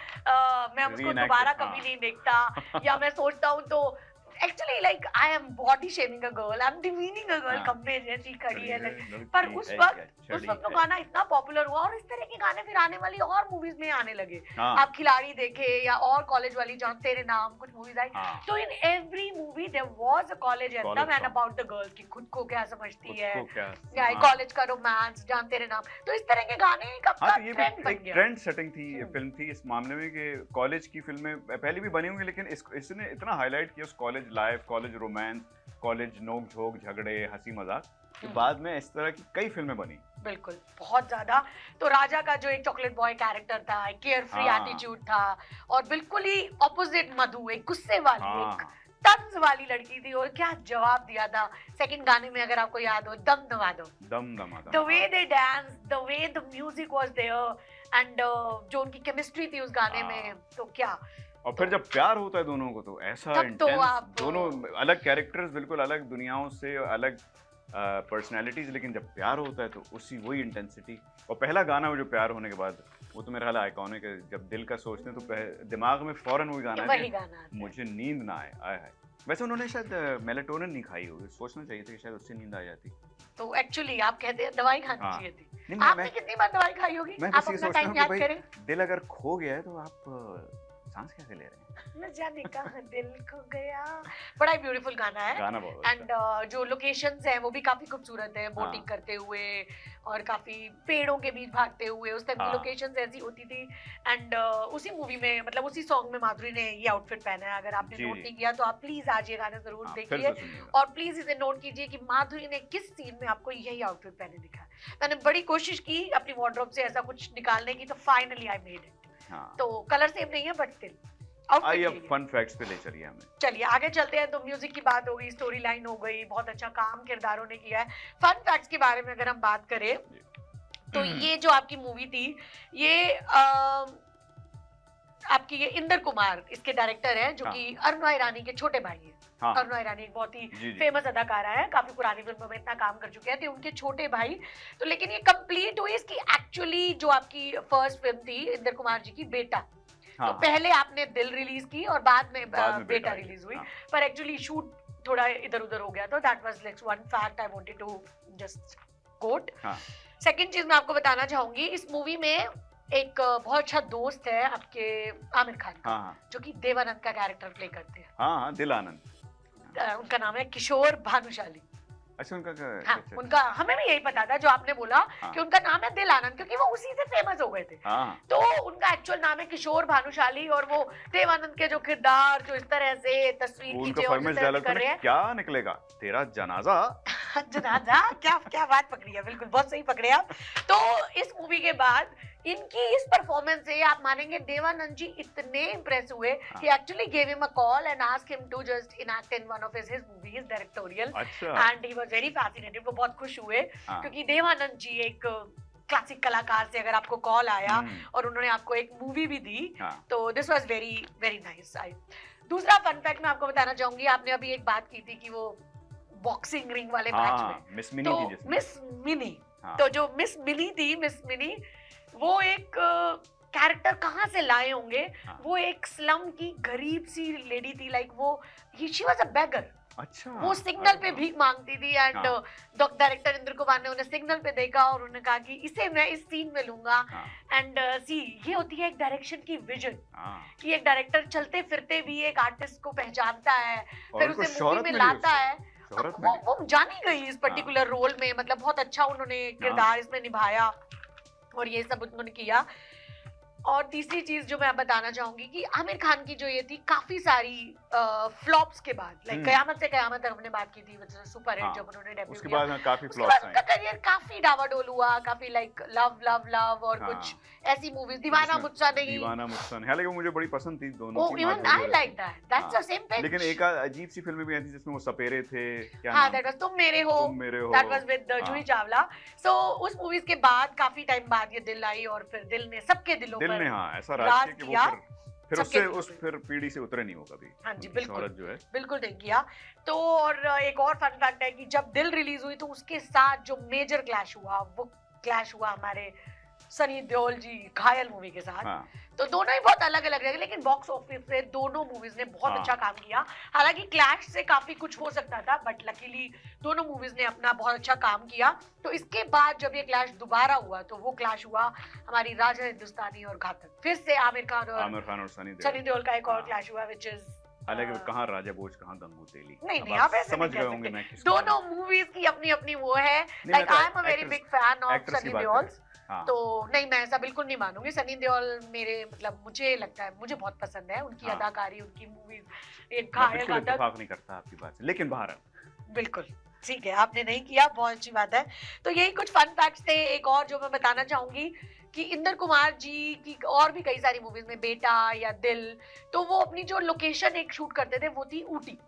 मैं उसको Reenact दोबारा it, कभी हाँ। नहीं देखता, या मैं सोचता हूँ तो actually like I am body shaming a girl, I am demeaning a girl, हाँ। कमरे जैसी खड़ी है like, पर लड़की उस है वक्त क्या, उस छड़ी वक्त तो है। गाना इतना पॉपुलर हुआ और इस तरह के गाने फिर आने वाली और मूवीज में आने लगे। हाँ, आप खिलाड़ी देखे या और कॉलेज वाली जहाँ तेरे नाम कुछ मूवीज आई, हाँ, तो in every movie there was a college anthem College and song. About the girl की खुद को क्या समझती खुद है को क्या, या हाँ। कॉलेज का रोमांस जान तेरे नाम, तो इस तरह के गाने कब हाँ, का तो ये ट्रेंड भी बन एक गया। ट्रेंड सेटिंग थी, ये हम्म। फिल्म थी इस मामले में कि कॉलेज की फिल्में पहले भी बनी होंगी, लेकिन इसने इतना हाईलाइट किया उस college life, college romance, college नोक झोंक, झगड़े, हंसी मजाक, कि बाद में इस तरह की कई फिल्में बनी। बिल्कुल, बहुत ज्यादा। तो राजा का जो एक चॉकलेट बॉय कैरेक्टर था, केयर फ्री हाँ। एटीट्यूड था, और बिल्कुल ही ऑपोजिट मधु, एक गुस्से वाली, एक हाँ, तंज वाली लड़की थी, और क्या जवाब दिया था सेकंड गाने में, अगर आपको याद हो, दम दमा दो। दम दमादम। The way they dance, the way the music was there and जो उनकी केमिस्ट्री थी उस गाने हाँ। में, तो क्या और फिर जब प्यार होता है दोनों को तो ऐसा तब तो इंटेंस, आप- दोनों अलग कैरेक्टर्स, बिल्कुल अलग दुनियाओं से, अलग पर्सनालिटीज, लेकिन जब प्यार होता है तो उसी वही इंटेंसिटी। और पहला गाना वो जो प्यार होने के बाद, वो तो मेरा ख्याल आइकॉनिक है, जब दिल का सोचते हैं तो दिमाग में फौरन वही गाना है वही कि गाना आता है। मुझे नींद ना आए, आए हाय। वैसे उन्होंने शायद मेलाटोनिन नहीं खाई होगी, सोचना चाहिए था कि शायद उससे नींद आ जाती। तो एक्चुअली आप कहते हैं दवाई खानी हाँ। चाहिए थी। नहीं, आपने कितनी बार दवाई खाई होगी? मैं आप बस ये अपना सोचता टाइम हूँ याद कि करें। भाई दिल अगर खो गया है तो आप सांस कैसे ले रहे हैं? न जाने कहाँ दिल खो गया, बड़ा ही ब्यूटीफुल गाना है। गाना बहुत अच्छा एंड जो लोकेशंस हैं वो भी काफी खूबसूरत है, बोटिंग हाँ। करते हुए और काफी पेड़ों के बीच भागते हुए, उस टाइम की हाँ। लोकेशंस ऐसी होती थी। एंड उसी मूवी में, मतलब उसी सॉन्ग में माधुरी ने ये आउटफिट पहना है। अगर आपने जी, नोट जी। नहीं किया तो आप प्लीज आज ये गाना जरूर हाँ, फिर देखिए, से सुनिएगा। और प्लीज इसे नोट कीजिए कि माधुरी ने किस सीन में आपको यही आउटफिट पहने दिखा है। मैंने बड़ी कोशिश की अपनी वार्डरोब से ऐसा कुछ निकालने की, तो फाइनली आई मेड इट। हाँ, तो कलर सेम नहीं है बट स्टिल आइए अब आउटफिट। फन फैक्ट्स पे ले चलिए हमें। चलिए आगे चलते हैं। तो म्यूजिक की बात हो गई, स्टोरी लाइन हो गई, बहुत अच्छा काम किरदारों ने किया है। फन फैक्ट्स के बारे में अगर हम बात करें तो ये जो आपकी मूवी थी, ये आपकी ये इंदर कुमार इसके डायरेक्टर हैं, जो हाँ। कि अरुणा ईरानी के छोटे भाई हैं। हाँ, अरुणा ईरानी एक बहुत ही जी, जी। फेमस अदाकारा है, काफी पुरानी फिल्मों में इतना काम कर चुके हैं, तो उनके छोटे भाई। तो लेकिन ये कंप्लीट हुई इसकी एक्चुअली जो आपकी फर्स्ट फिल्म थी इंदर कुमार जी की, बेटा। हाँ, तो पहले आपने दिल रिलीज की और बाद में बाद में बेटा आई। रिलीज हुई, हाँ, पर एक्चुअली शूट थोड़ा इधर उधर हो गया। तो that was like one fact I wanted to just quote. हाँ। सेकंड चीज मैं आपको बताना चाहूंगी, इस मूवी में एक बहुत अच्छा दोस्त है आपके आमिर खान का, हाँ, हाँ, जो कि देवानंद का कैरेक्टर प्ले करते हैं। हाँ, हाँ, दिल आनंद। उनका नाम है किशोर भानुशाली। अच्छा, उनका क्या? हाँ, अच्छा, उनका हमें भी यही पता था जो आपने बोला हाँ। कि उनका नाम है दिल आनंद, क्योंकि वो उसी से फेमस हो गए थे। हाँ, तो उनका एक्चुअल नाम है किशोर भानुशाली, और वो देवानंद के जो किरदार जो इस तरह से तस्वीर वो खींचे उनका और जिस फेमस तरह से डायलॉग कर रहे हैं, क्या निकलेगा, तेरा जनाजा। जनाजा, क्या क्या बात पकड़ी है, बिल्कुल बहुत सही पकड़े आप। तो इस मूवी के बाद इनकी इस परफॉर्मेंस से आप मानेंगे देवानंद जी इतने इम्प्रेस हुए कि actually gave him a call and asked him to just enact in one of his movies directorial, अच्छा, and he was very fascinated. वो बहुत खुश हुए हाँ। क्योंकि देवानंद जी एक क्लासिक कलाकार से अगर आपको कॉल आया और उन्होंने आपको एक मूवी भी दी, हाँ, तो this was very very nice. दूसरा फन फैक्ट मैं आपको बताना चाहूंगी, आपने अभी एक बात की थी कि वो बॉक्सिंग रिंग वाले मैच में, हाँ, मिस मिनी तो थी जिसमें। मिस मिनी, हाँ। तो जो मिस मिनी थी, मिस मिनी, वो एक कैरेक्टर कहाँ से लाए होंगे? हाँ। वो एक स्लम की गरीब सी लेडी थी, लाइक वो शी वाज अ बेगर। अच्छा, वो सिग्नल पे भीख मांगती थी, एंड हाँ। डायरेक्टर इंद्र कुमार ने उन्हें सिग्नल पे देखा और उन्होंने कहा कि इसे मैं इस सीन में लूंगा। हाँ, एंड सी ये होती है एक डायरेक्शन की विजन, हाँ, कि एक डायरेक्टर चलते फिरते भी एक आर्टिस्ट को पहचानता है, और फिर उनको उसे मूवी शोहरत में मिली लाता उससे, है। शोहरत वो मिली। वो जानी गई इस पर्टिकुलर रोल में, मतलब बहुत अच्छा उन्होंने किरदार इसमें निभाया और ये सब उन्होंने किया। और तीसरी चीज जो मैं बताना चाहूंगी कि आमिर खान की जो ये थी, काफी सारी फ्लॉप्स के बाद, लाइक कयामत से कयामत तक हमने बात की थी, सुपर हिट हाँ, जब उन्होंने डेब्यू उसके किया, बाद काफी उसके फ्लॉप्स बाद आए, उनका करियर काफी डावाडोल हुआ, काफी लाइक लव लव लव और हाँ। कुछ ऐसी मूवीज, दीवाना जिसमें मुझसा नहीं, दीवाना मुझसा नहीं, हालांकि वो मुझे बड़ी पसंद थी दोनों ओ की, इवन माधुरी आई और- लाइक दैट, दैट्स हाँ। The same page. लेकिन एक अजीब सी फिल्में भी आई थी जिसमें वो सपेरे थे, क्या हाँ, नाम? दैट वाज तुम मेरे हो, तुम मेरे हो। दैट वाज विद हाँ। जूही चावला। सो उस मूवीज के बाद काफी टाइम बाद ये दिल आई, और फिर दिल ने सबके दिलों दिल पर ने, हाँ, ऐसा राज राज किया कि वो किया, फिर सबके उससे दिलों उस पे। फिर पीढ़ी से उतरे नहीं हो कभी। हाँ जी, उनकी बिल्कुल। शोहरत जो है। बिल्कुल नहीं किया। तो और एक और फन फैक्ट है कि जब दिल रिलीज हुई तो उसके साथ जो मेजर क्लैश हुआ, वो क्लैश हुआ हमारे सनी देओल जी घायल मूवी के साथ। हाँ। तो दोनों ही बहुत अलग अलग रहे, लेकिन बॉक्स ऑफिस पे दोनों मूवीज ने बहुत हाँ। अच्छा काम किया। हालांकि क्लैश से काफी कुछ हो सकता था, बट लकीली दोनों मूवीज ने अपना बहुत अच्छा काम किया। तो इसके बाद जब ये क्लैश दोबारा हुआ तो वो क्लैश हुआ हमारी राजा हिंदुस्तानी और घातक। फिर से आमिर खान और सनी देओल का एक और क्लैश हुआ, विच इज हालांकि कहाँ राजा भोज कहाँ गंगू तेली। नहीं आप ऐसे समझ नहीं गए कह होंगे सकते। मैं किसको दोनों मूवीज की अपनी अपनी वो है। मैं लाइक तो I am a very actors- big fan of actors की सनी बात देओल। हाँ। तो नहीं, मैं ऐसा बिल्कुल नहीं मानूंगी। सनी देओल मेरे मतलब मुझे लगता है, मुझे बहुत पसंद है उनकी हाँ। अदाकारी, उनकी मूवीज। ये मैं घायल बिल्कुल घातक इत्तेफाक नहीं करता आपकी बात से, लेकिन बाहर बिल्कुल ठीक है, आपने नहीं किया, बहुत अच्छी बात है। तो यही कुछ फन फैक्ट्स थे। एक और जो मैं बताना चाहूंगी कि इंदर कुमार जी की और भी कई सारी मूवीज में, बेटा या दिल, तो वो अपनी जो लोकेशन एक शूट करते थे वो थी ऊटी।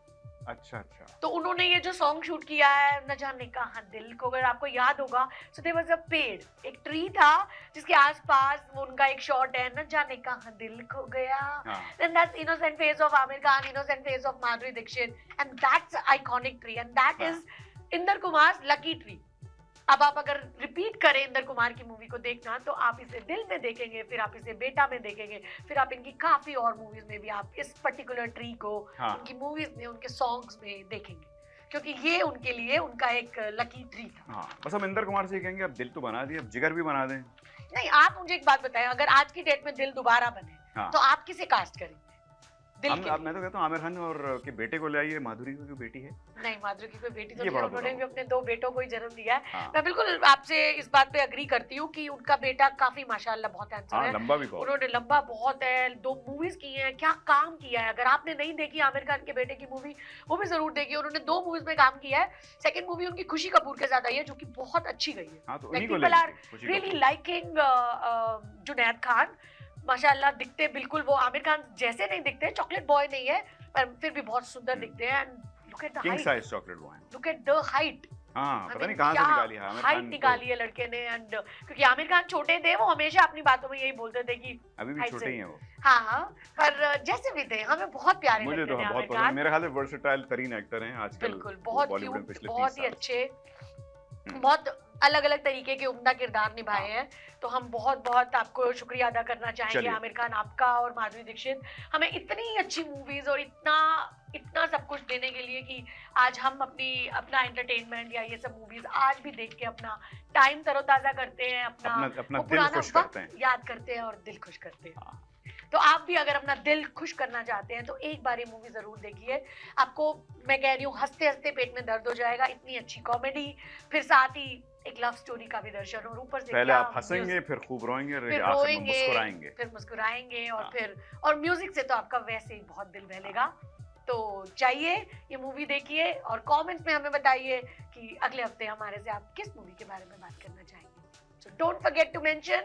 अच्छा अच्छा। तो उन्होंने ये जो सॉन्ग शूट किया है न जाने कहाँ दिल को, अगर आपको याद होगा, सो देयर वाज अ पेड़, एक ट्री था जिसके आसपास वो उनका एक शॉट है, न जाने कहाँ दिल खो गया। Then that's innocent face of Amir Khan, innocent face of Madhuri Dixit, and that's iconic tree, and that is Inder Kumar lucky tree. अब आप अगर रिपीट करें इंदर कुमार की मूवी को देखना, तो आप इसे दिल में देखेंगे, फिर आप इसे बेटा में देखेंगे, फिर आप इनकी काफी और मूवीज में भी आप इस पर्टिकुलर ट्री को उनकी मूवीज में, उनके सॉन्ग्स में देखेंगे, क्योंकि ये उनके लिए उनका एक लकी ट्री था। हाँ, बस हम इंदर कुमार से कहेंगे अब दिल तो बना दिए, अब जिगर भी बना दें। नहीं, आप मुझे एक बात बताएं, अगर आज की डेट में दिल दोबारा बने तो आप किसे कास्ट करेंगे? मैं तो कहता हूँ आमिर खान और के बेटे को ले आइए, माधुरी की बेटी है। नहीं, माधुरी की कोई बेटी तो ये नहीं, बड़ा उन्होंने भी अपने 2 बेटों को ही जन्म दिया है। हाँ। मैं बिल्कुल आपसे इस बात पे अग्री करती हूँ कि उनका बेटा काफी माशाल्लाह बहुत हैंडसम है, लंबा भी बहुत। उन्होंने लंबा बहुत है, 2 मूवीज की हैं, क्या काम किया है। अगर आपने नहीं देखी आमिर खान के बेटे की मूवी, वो भी जरूर देखिए। उन्होंने 2 मूवीज में काम किया है। सेकंड मूवी उनकी खुशी कपूर के साथ आई है, जो की बहुत अच्छी गई है। हाँ, तो people are really liking Junaid Khan. माशाल्लाह दिखते बिल्कुल वो आमिर खान जैसे नहीं दिखते, चॉकलेट बॉय नहीं है, पर फिर भी बहुत सुंदर दिखते हैं। And look at the king height, size chocolate boy, look at the height. हाँ, पता नहीं कहाँ से निकाली है आमिर खान, हाइट निकाली है लड़के ने। एंड क्योंकि आमिर खान छोटे थे, वो हमेशा अपनी बातों में यही बोलते थे कि अभी भी छोटे ही हैं वो। हाँ, पर जैसे भी थे हमें बहुत प्यारे मुझे लगते तो थे बहुत आमिर पसंद, खान। मेरे ख्याल से वर्सेटाइल तरीन एक्टर हैं आजकल। बिल्कुल, बहुत बॉलीवुड में क्यूट, पिछले बहुत 30 ही साल। अच्छे, बहुत अलग अलग तरीके के उम्दा किरदार निभाए हैं। तो हम बहुत बहुत आपको शुक्रिया अदा करना चाहेंगे चलिए। आमिर खान, आपका और माधुरी दीक्षित, हमें इतनी अच्छी मूवीज और इतना सब कुछ देने के लिए कि आज हम अपना एंटरटेनमेंट या ये सब मूवीज आज भी देख के अपना टाइम तरोताजा करते हैं, अपना वो दिल पुराना खुश वक्त करते हैं। याद करते हैं और दिल खुश करते हैं। तो आप भी अगर अपना दिल खुश करना चाहते हैं तो एक बार ये मूवी जरूर देखिए। आपको मैं कह रही हूँ, हंसते हंसते पेट में दर्द हो जाएगा, इतनी अच्छी कॉमेडी, फिर साथ ही एक लव स्टोरी का भी दर्शन, और ऊपर से पहले क्या आप हंसेंगे, फिर खूब रोएंगे, फिर आखिर में मुस्कुराएंगे। फिर मुस्कुराएंगे, और हाँ। फिर म्यूजिक से तो आपका वैसे ही बहुत दिल बहलेगा। तो जाइए ये मूवी देखिए और कमेंट्स में हमें बताइए कि अगले हफ्ते हमारे से आप किस मूवी के बारे में बात करना चाहेंगे। So don't forget to mention.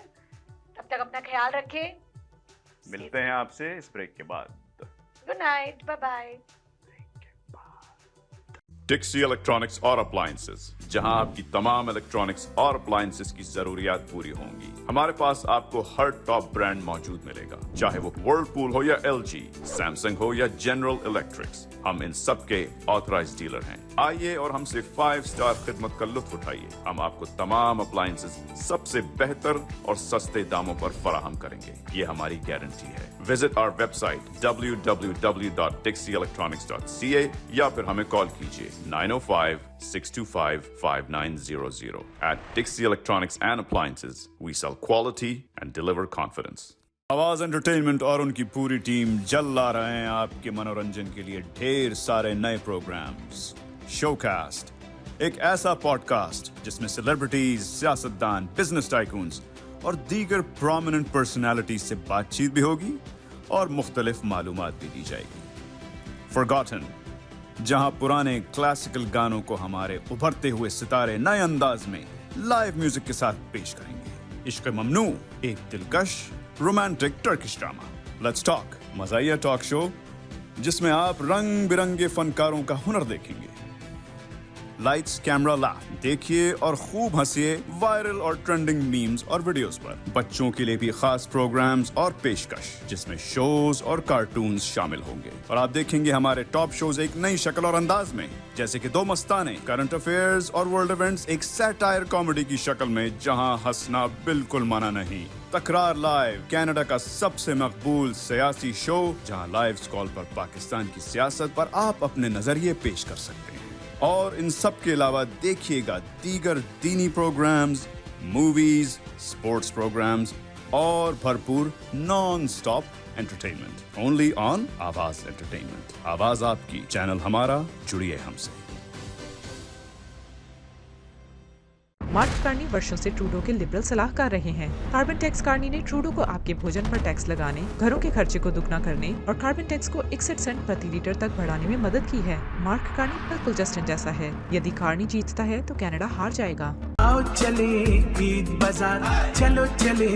तब तक अपना ख्याल रखें, मिलते हैं आपसे इस ब्रेक के बाद। Good night, bye bye. Dixie electronics और अप्लायंसेस, जहां आपकी तमाम इलेक्ट्रॉनिक्स और अप्लायंसेस की जरूरियात पूरी होंगी। हमारे पास आपको हर टॉप ब्रांड मौजूद मिलेगा, चाहे वो वर्लपूल हो या एलजी, सैमसंग हो या जनरल इलेक्ट्रिक्स। हम इन सब के ऑथराइज्ड डीलर हैं। आइए और हमसे 5 स्टार खिदमत का लुत्फ उठाइए। हम आपको तमाम अप्लायंसेस सबसे बेहतर और सस्ते दामों पर फराहम करेंगे, ये हमारी गारंटी है। विजिट आवर वेबसाइट www.dixieelectronics.ca या फिर हमें कॉल कीजिए 905-625-5900. At Dixie Electronics and Appliances, we sell quality and deliver confidence. आवाज एंटरटेनमेंट और उनकी पूरी टीम जल ला रहे हैं आपके मनोरंजन के लिए ढेर सारे नए प्रोग्राम्स। शोकास्ट, एक ऐसा पॉडकास्ट जिसमें सेलिब्रिटीज, सियासतदान, बिजनेस टाइकून्स और दीगर प्रोमिनेंट पर्सनालिटीज से बातचीत भी होगी और मुख्तलिफ मालूमात भी दी जाएगी। फॉरगॉटन, जहां पुराने क्लासिकल गानों को हमारे उभरते हुए सितारे नए अंदाज में लाइव म्यूजिक के साथ पेश करेंगे। इश्क ममनू, एक दिलकश romantic Turkish drama. Let's talk, मज़ाहिया टॉक शो जिसमें आप रंग बिरंगे फनकारों का हुनर देखेंगे। लाइट्स कैमरा लाफ देखिए और खूब हंसिए वायरल और ट्रेंडिंग मीम्स और वीडियोस पर। बच्चों के लिए भी खास प्रोग्राम्स और पेशकश जिसमें शोज और कार्टून्स शामिल होंगे और आप देखेंगे हमारे टॉप शोज एक नई शक्ल और अंदाज में, जैसे कि दो मस्ताने, करंट अफेयर्स और वर्ल्ड इवेंट्स एक सैटायर कॉमेडी की शक्ल में जहां हंसना बिल्कुल मना नहीं। तकरार लाइव, कनाडा का सबसे मकबूल सियासी शो जहां लाइव कॉल पर पाकिस्तान की सियासत पर आप अपने नजरिए पेश कर सकते हैं। और इन सब के अलावा देखिएगा दीगर दीनी प्रोग्राम्स, मूवीज, स्पोर्ट्स प्रोग्राम्स और भरपूर non stop entertainment only on आवाज एंटरटेनमेंट। आवाज आपकी, चैनल हमारा, जुड़िए हमसे। मार्क कार्नी वर्षों से ट्रूडो के लिबरल सलाहकार रहे हैं। कार्बन टैक्स कार्नी ने ट्रूडो को आपके भोजन पर टैक्स लगाने, घरों के खर्चे को दुगना करने और कार्बन टैक्स को 61 सेंट प्रति लीटर तक बढ़ाने में मदद की है। मार्क कार्नी बिल्कुल जस्टिन जैसा है। यदि कार्नी जीतता है तो कनाडा हार जाएगा। आओ चले ईद बाजार, चलो चले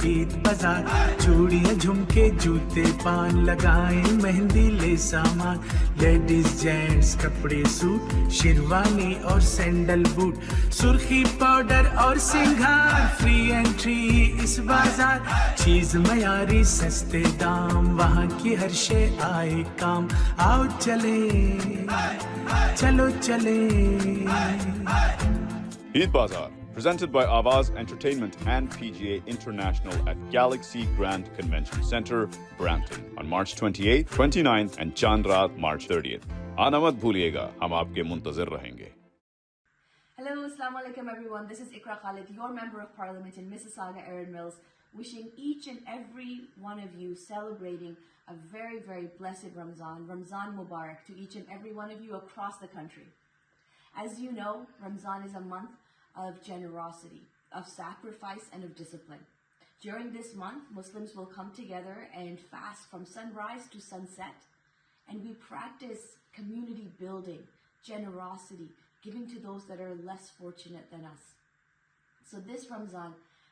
ईद बाजार, चूड़ियां झुमके जूते पान लगाएं मेहंदी ले सामान, लेडीज जेंट्स कपड़े सूट शेरवानी और सैंडल बूट, सुर्खी पाउडर और सिंगार, फ्री एंट्री इस बाजार, चीज मयारी सस्ते दाम, वहाँ की हर शे आए काम। आओ चले चलो चले। Eid Bazaar, presented by Avaz Entertainment and PGA International at Galaxy Grand Convention Center, Brampton, on March 28th, 29th and Chand Raat March 30th. आना मत भूलिएगा, हम आपके मुंतज़िर रहेंगे। Hello, Assalamu alaikum everyone. This is Ikra Khalid, your Member of Parliament in Mississauga, Erin Mills, wishing each and every one of you celebrating a very, very blessed Ramzan, Ramzan Mubarak, to each and every one of you across the country. As you know, Ramzan is a month of generosity, of sacrifice and of discipline. During this month, Muslims will come together and fast from sunrise to sunset, and we practice community building, generosity, giving to those that are less fortunate than us. So this Ramzan,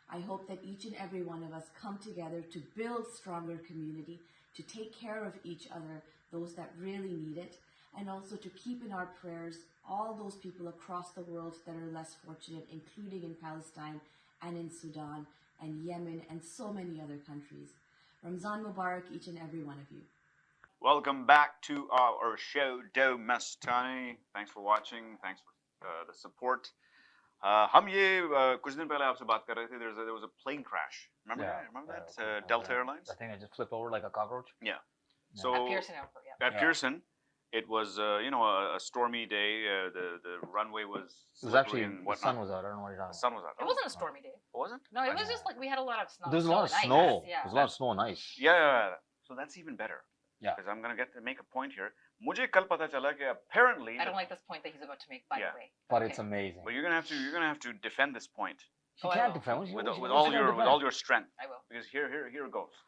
I hope that each and every one of us come together to build stronger community, to take care of each other, those that really need it, and also to keep in our prayers all those people across the world that are less fortunate, including in Palestine and in Sudan and Yemen and so many other countries. Ramzan Mubarak, each and every one of you. Welcome back to our show, Do Mastani. Thanks for watching. Thanks for the support. हम ये कुछ दिन पहले आपसे बात कर रहे थे. There was a plane crash. Remember that? Remember that? Delta Airlines. I think I just flipped over like a cockroach. Yeah. So At Pearson Airport, yeah. At Pearson, it was a stormy day. The runway was. It was actually the sun was out. I don't know what you're talking about. The sun was out. It wasn't a stormy day. Was it? No, it was just like we had a lot of snow. There's a lot of and snow. ice, yeah. There's a lot of snow and ice. Yeah. So that's even better. Yeah. Because I'm gonna make a point here. मुझे कल पता चला कि apparently. I don't like this point that he's about to make, by the way. But it's amazing. But you're gonna have to defend this point. She can't defend with all your strength. I will. Because here it goes.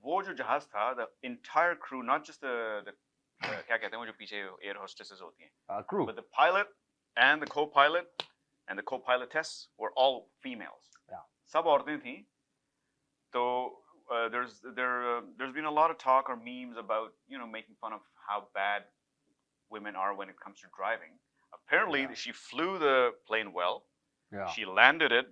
वो जो जहाज था, the entire crew, not just the क्या कहते हैं वो जो पीछे air hostesses होती हैं. Crew. But the pilot and the co-pilot and the co-pilotess were all females. Yeah. सब औरतें थीं. तो there's been a lot of talk or memes about making fun of how bad women are when it comes to driving. Apparently, she flew the plane well. Yeah. She landed it,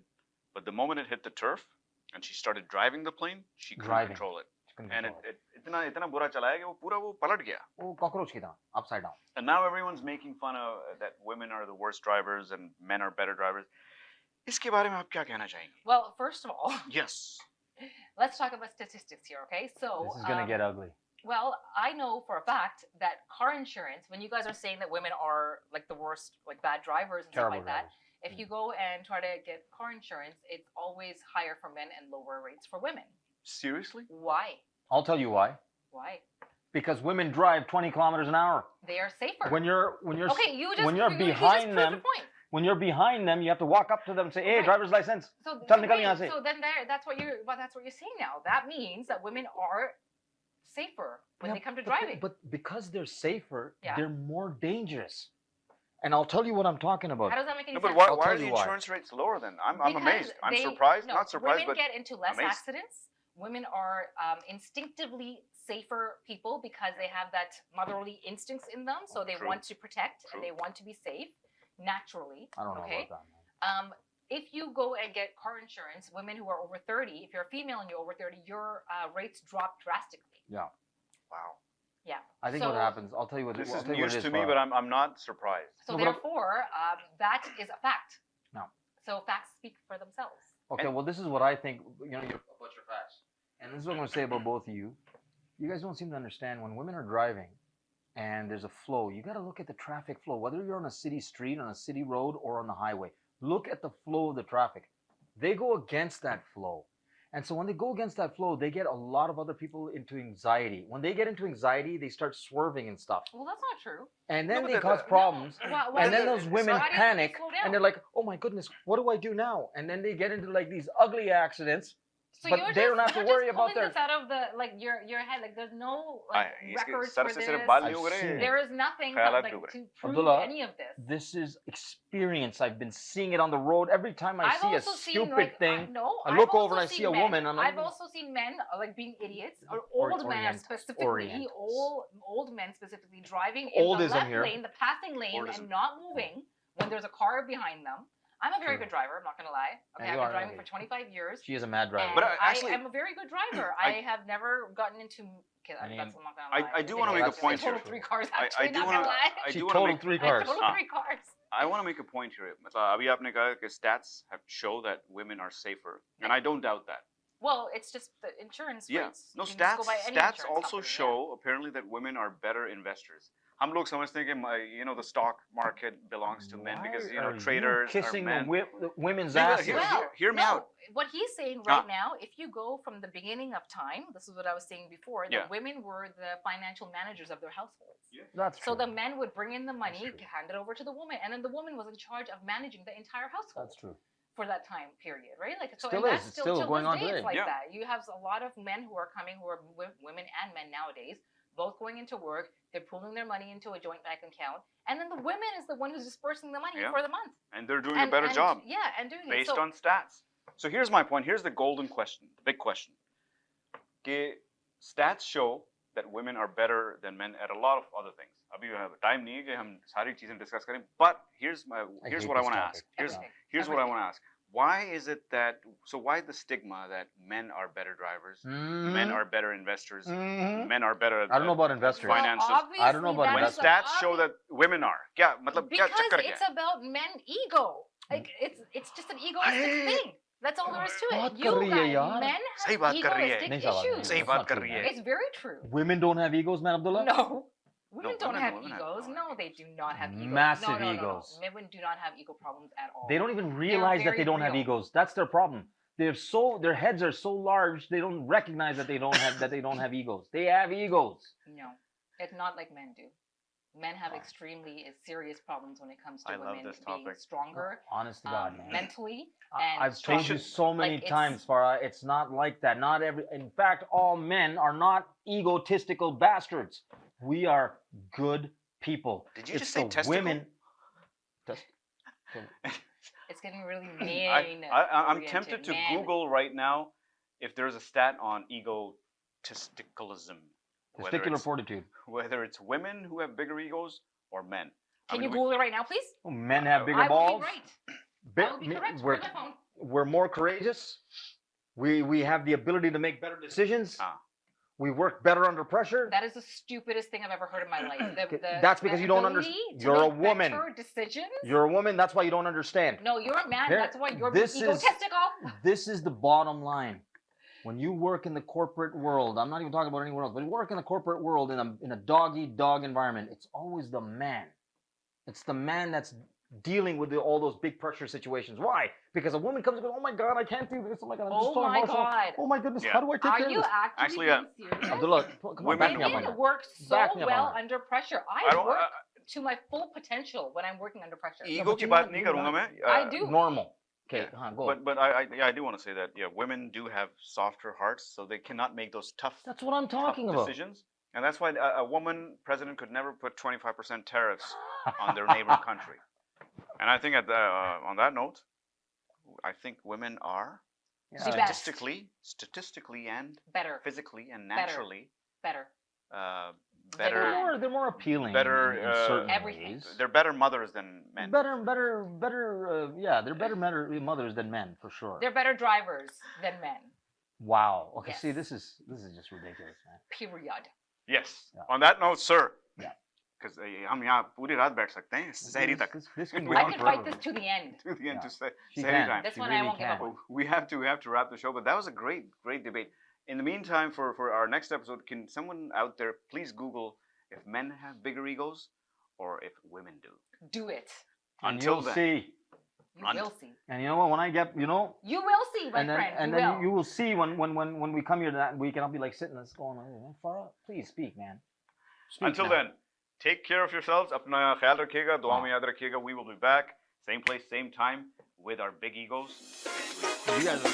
but the moment it hit the turf and she started driving the plane, she couldn't control it. And it इतना बुरा चला है कि वो पूरा पलट गया. वो cockroach की तरह, upside down. And now everyone's making fun of that women are the worst drivers and men are better drivers. इसके बारे में आप क्या कहना चाहेंगे? Well, first of all. Yes. Let's talk about statistics here, okay? So this is gonna get ugly. Well, I know for a fact that car insurance, when you guys are saying that women are like the worst, like bad drivers and Terrible stuff like drivers. that, if you go and try to get car insurance, it's always higher for men and lower rates for women. Seriously? Why? I'll tell you why. Why? Because women drive 20 kilometers an hour. They are safer. When you're okay, when you're behind them, when you're behind them, you have to walk up to them and say, "Hey, driver's license." So then that's what you're saying now. That means that women are safer when they come to driving. But because they're safer, they're more dangerous. And I'll tell you what I'm talking about. How does that make any sense? But why are the insurance rates lower then? I'm amazed. I'm surprised. No, not surprised, women but get into less amazed. accidents. Women are instinctively safer people because they have that motherly instincts in them. So they want to protect and they want to be safe. naturally. I don't know okay? about that. Man. If you go and get car insurance, women who are over 30, if you're a female and you're over 30, your rates drop drastically. Yeah. Wow. Yeah. I think So- what happens, I'll tell you what This I'll is tell you what news it is, to me, Farah. but I'm not surprised. So No, but- therefore, that is a fact. No. So facts speak for themselves. Okay, well, this is what I think, you know, about your facts. And this is what I'm going to say about both of you. You guys don't seem to understand when women are driving and there's a flow, you got to look at the traffic flow, whether you're on a city street, on a city road, or on the highway. Look at the flow of the traffic. They go against that flow. And so when they go against that flow, they get a lot of other people into anxiety. When they get into anxiety, they start swerving and stuff. Well, that's not true. And then No, they but cause the- problems. Why And then do- those women why do you panic slow down? and they're like, oh my goodness, what do I do now? And then they get into like these ugly accidents. So but you're they just, don't have to you're worry just about pulling their. this out of the your head. Like there's no like इसके records सर for से this. सिर्फ बाल नहीं I've उग रहे seen हैं। it. There is nothing ख्यालात like भी उग रहे to हैं। prove Abdullah, any of this. This is experience. I've been seeing it on the road. Every time I I've see a also seen, stupid like, thing, no, I I've look also over and I seen see a men- woman. And I've also seen men like being idiots, or Or- old men orient- specifically, orientals. old men specifically driving in Oldism the left here. lane, the passing lane, Oldism. and not moving when there's a car behind them. I'm a very True. good driver. I'm not gonna lie. Okay, And I've you been are, driving yeah. for 25 years. She is a mad driver. And But I actually- am a very good driver. I- I have never gotten into. Okay, I mean, that's I'm not gonna I- lie. I do wanna make a I point totaled here. 3 cars. I Actually, do not wanna- gonna lie. I She do wanna totaled make 3 I cars. totaled हाँ. 3 cars. I want to make a point here. मतलब अभी आपने कहा कि stats have show that women are safer, and I don't doubt that. Well, it's just the insurance Yeah. rates. No, You can just stats go by any stats insurance also company, yeah. show apparently that women are better investors. हम लोग समझते हैं कि the stock market belongs to men because Why are traders you are kissing men. the women's No, asses. here- hear me no, out. What he's saying Ah. right now, if you go from the beginning of time, this is what I was saying before, that Yeah. women were the financial managers of their households. That's So true. the men would bring in the money, true. hand it over to the woman, and then the woman was in charge of managing the entire household That's true. for that time period, right? Like so, Still and is. that's It's still till going this on day, today. it's like Yeah. that. You have a lot of men who are coming, who are women and men nowadays, both going into work. They're pooling their money into a joint bank account, and then the woman is the one who's dispersing the money Yeah. for the month. And they're doing and, a better and- job Yeah, and doing based it. So, on stats. So here's my point. Here's the golden question, the big question. कि stats show that women are better than men at a lot of other things. अभी time नहीं है कि हम सारी चीजें discuss करें. But here's I here's hate what I this want to topic. ask. Here's Everything. here's what I want to ask. Why is it that why the stigma that men are better drivers, men are better investors, Mhm. men are better at I don't know about investors. well, finances. I don't know about obviously when investors. that's stats show that women are क्या मतलब क्या because चक्कर क्या it's about men ego. Like it's just an egoistic अरे! thing. That's all there is to बात it. कर You रही है guys, यार। men सही have बात कर रही है। egoistic नहीं सवाल, issues. सही It's बात not कर true, रही man. है। It's very true. Women don't have egos, man, Abdullah? No. Women No, don't women- have women have egos. no No, they do not have egos. Massive no, no, egos. No. Women do not have ego problems at all. They don't even realize that they very don't have real. egos. That's their problem. Their heads are so large they don't recognize that they don't have egos. They have egos. No, it's not like men do. Men have extremely serious problems when it comes to I love women this being topic. stronger Honest to God, man. mentally. And I've told you stronger. so many Like, it's- times, Farah, it's not like that. Not every. In fact, all men are not egotistical bastards. We are good people. Did you It's just say the testicle? women? It's getting really I'm mean. tempted to Man. Google right now if there's a stat on egotisticalism. Whether Testicular it's, fortitude. whether it's women who have bigger egos or men. Can you Google it right now, please? Men have bigger I will balls. be right. Bi- I will be correct. We're, Where's my phone? we're more courageous. We have the ability to make better decisions. Ah. We work better under pressure. That is the stupidest thing I've ever heard in my life. That's because you don't ability understand. to You're a make woman. better decisions? You're a woman. That's why you don't understand. No, you're a man. Here, That's why you're this being is- egotistical. This is the bottom line. When you work in the corporate world, I'm not even talking about anywhere else, but you work in the corporate world in a dog-eat-dog environment, it's always the man. It's the man that's dealing with all those big pressure situations. Why? Because a woman comes and goes, oh my God, I can't do this. Oh my God, I'm just Oh so my emotional. God. Oh my goodness, Yeah. how do I take Are care of you this? actually Actually, being serious? Abdullah, come on, back me up on Women that. work so Back me up on well that. under pressure. I I don't- work to my full potential when I'm working under pressure. Ego but की you're बात not- नहीं you're करूंगा not- मैं. I do. Normal. Okay, Yeah. go. But I do want to say that women do have softer hearts, so they cannot make those tough That's what I'm talking tough about. decisions. And that's why a woman president could never put 25% tariffs on their neighboring country. And I think on that note, I think women are Yeah. The best. statistically and Better. physically and Better. naturally Better. better. They're more appealing. Better, in certain everything. ways. They're better mothers than men. Better. Yeah, they're better mothers than men for sure. They're better drivers than men. Wow. Okay. Yes. See, this is just ridiculous, man. Period. Yes. Yeah. On that note, sir. Yeah. Because हम यहाँ पूरी रात बैठ सकते हैं सहरी तक. This can We go I on can forever. fight this to the end. To the end Yeah. to say She सहरी can. time. This She one I really won't give up can. on. We have to wrap the show, but that was a great debate. In the meantime, for our next episode, can someone out there please Google if men have bigger egos or if women do? Do it. And Until you'll then. see. You will see. And you know what? When I get, You will see, my and then friend. and you then will. you will see when we come here that week, and I'll be like sitting there going, "Oh, Farah, please speak, man." Speak Until now. then, take care of yourselves. अपना ख्याल रखिएगा, दुआ में याद रखिएगा. We will be back, same place, same time, with our big egos. You guys are